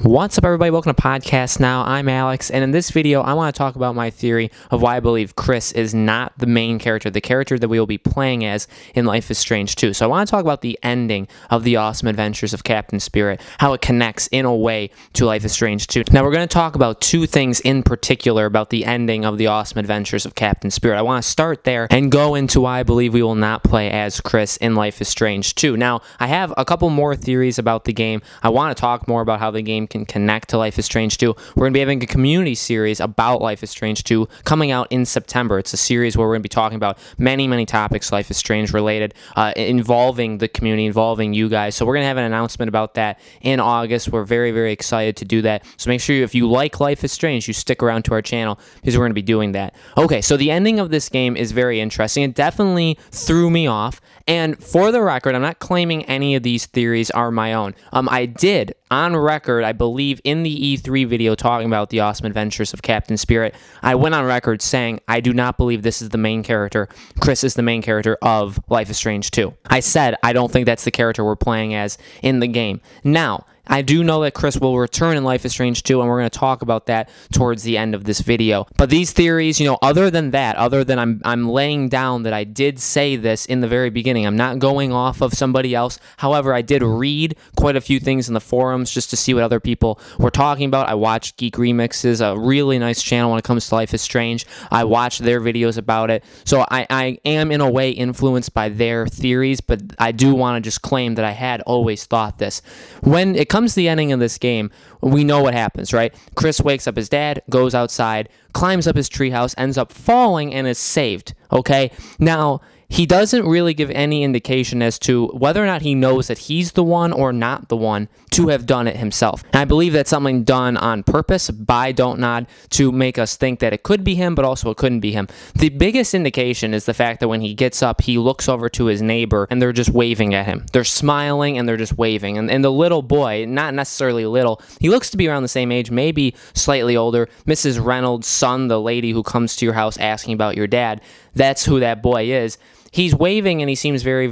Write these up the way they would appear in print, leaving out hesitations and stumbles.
What's up, everybody? Welcome to Podcast Now. I'm Alex, and in this video, I want to talk about my theory of why I believe Chris is not the main character, the character that we will be playing as in Life is Strange 2. So I want to talk about the ending of The Awesome Adventures of Captain Spirit, how it connects in a way to Life is Strange 2. Now, we're going to talk about two things in particular about the ending of The Awesome Adventures of Captain Spirit. I want to start there and go into why I believe we will not play as Chris in Life is Strange 2. Now, I have a couple more theories about the game. I want to talk more about how the game can connect to Life is Strange 2. We're going to be having a community series about Life is Strange 2 coming out in September. It's a series where we're going to be talking about many topics Life is Strange related, involving the community, involving you guys. So we're going to have an announcement about that in August. We're very excited to do that. So make sure if you like Life is Strange, you stick around to our channel because we're going to be doing that. Okay, so the ending of this game is very interesting. It definitely threw me off. And for the record, I'm not claiming any of these theories are my own. I did, on record, I believe in the E3 video talking about The Awesome Adventures of Captain Spirit, I went on record saying I do not believe this is the main character. Chris is the main character of Life is Strange 2. I said I don't think that's the character we're playing as in the game. Now, I do know that Chris will return in Life is Strange 2, and we're going to talk about that towards the end of this video. But these theories, other than that, other than I'm laying down that I did say this in the very beginning, I'm not going off of somebody else. However, I did read quite a few things in the forums just to see what other people were talking about. I watched Geek Remixes, a really nice channel when it comes to Life is Strange. I watched their videos about it. So I am, in a way, influenced by their theories, but I do want to just claim that I had always thought this. When it comes to the ending of this game, we know what happens, right? Chris wakes up his dad, goes outside, climbs up his treehouse, ends up falling, and is saved, okay? Now, he doesn't really give any indication as to whether or not he knows that he's the one or not the one to have done it himself. And I believe that's something done on purpose by Don't Nod to make us think that it could be him, but also it couldn't be him. The biggest indication is the fact that when he gets up, he looks over to his neighbor, and they're just waving at him. They're smiling, and they're just waving. And the little boy, not necessarily little, he looks to be around the same age, maybe slightly older. Mrs. Reynolds' son, the lady who comes to your house asking about your dad, that's who that boy is. He's waving, and he seems very,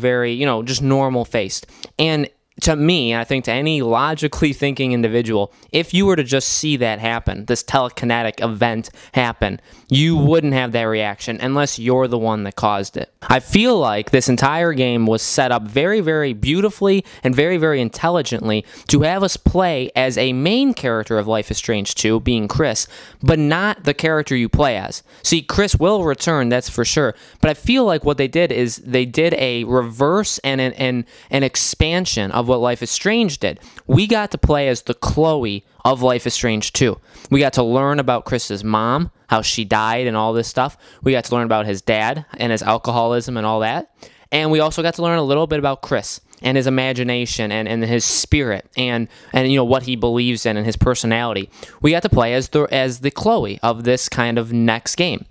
just normal-faced. And to me, I think to any logically thinking individual, if you were to just see that happen, this telekinetic event happen, you wouldn't have that reaction unless you're the one that caused it. I feel like this entire game was set up very beautifully and very intelligently to have us play as a main character of Life is Strange 2, being Chris, but not the character you play as. See, Chris will return, that's for sure, but I feel like what they did is they did a reverse and an expansion of what Life is Strange did. We got to play as the Chloe of Life is Strange 2. We got to learn about Chris's mom, how she died and all this stuff. We got to learn about his dad and his alcoholism and all that. And we also got to learn a little bit about Chris and his imagination and his spirit and what he believes in and his personality. We got to play as the Chloe of this kind of next game.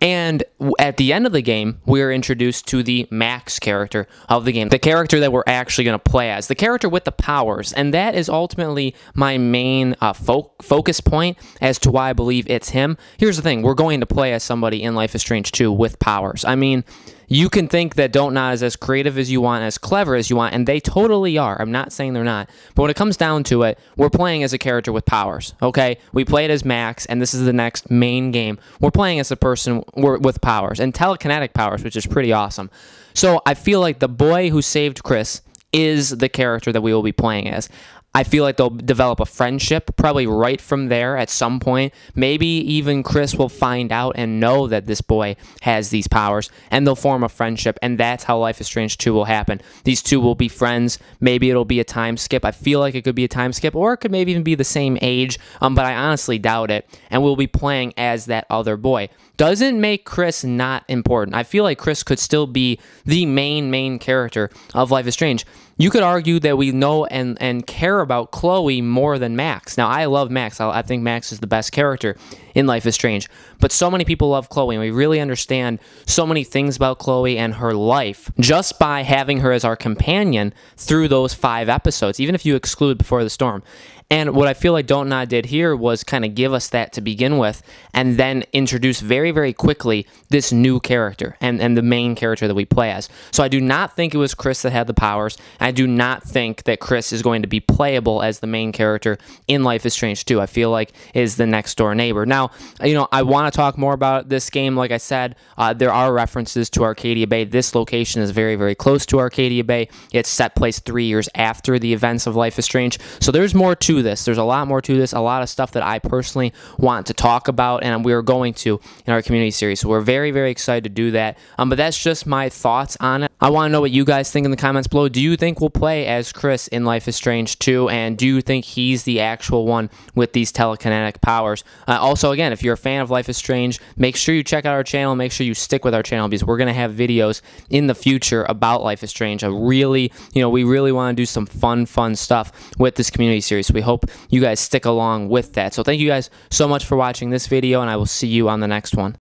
And at the end of the game, we're introduced to the Max character of the game, the character that we're actually going to play as, the character with the powers. And that is ultimately my main focus point as to why I believe it's him. Here's the thing. We're going to play as somebody in Life is Strange 2 with powers. I mean, you can think that Don't Nod is as creative as you want, as clever as you want, and they totally are. I'm not saying they're not. But when it comes down to it, we're playing as a character with powers, okay? We played as Max, and this is the next main game. We're playing as a person with powers, and telekinetic powers, which is pretty awesome. So I feel like the boy who saved Chris is the character that we will be playing as. I feel like they'll develop a friendship probably right from there at some point. Maybe even Chris will find out and know that this boy has these powers, and they'll form a friendship, and that's how Life is Strange 2 will happen. These two will be friends. Maybe it'll be a time skip. I feel like it could be a time skip, or it could maybe even be the same age, but I honestly doubt it, and we'll be playing as that other boy. Doesn't make Chris not important. I feel like Chris could still be the main character of Life is Strange. You could argue that we know and care about Chloe more than Max. Now, I love Max. I think Max is the best character in Life is Strange. But so many people love Chloe, and we really understand so many things about Chloe and her life just by having her as our companion through those 5 episodes, even if you exclude Before the Storm. And what I feel like Don't Nod did here was kind of give us that to begin with, and then introduce very, very quickly this new character and the main character that we play as. So I do not think it was Chris that had the powers. I do not think that Chris is going to be playable as the main character in Life is Strange 2. I feel like is the next door neighbor. Now, I want to talk more about this game. Like I said, there are references to Arcadia Bay. This location is very, very close to Arcadia Bay. It's set place 3 years after the events of Life is Strange. So there's more to this. There's a lot more to this, a lot of stuff that I personally want to talk about, and we're going to in our community series. So we're very, very excited to do that. But that's just my thoughts on it. I want to know what you guys think in the comments below. Do you think we'll play as Chris in Life is Strange 2? And do you think he's the actual one with these telekinetic powers? Also, again, if you're a fan of Life is Strange, make sure you check out our channel. Make sure you stick with our channel, because we're going to have videos in the future about Life is Strange. We really want to do some fun stuff with this community series. So we hope you guys stick along with that. So thank you guys so much for watching this video, and I will see you on the next one.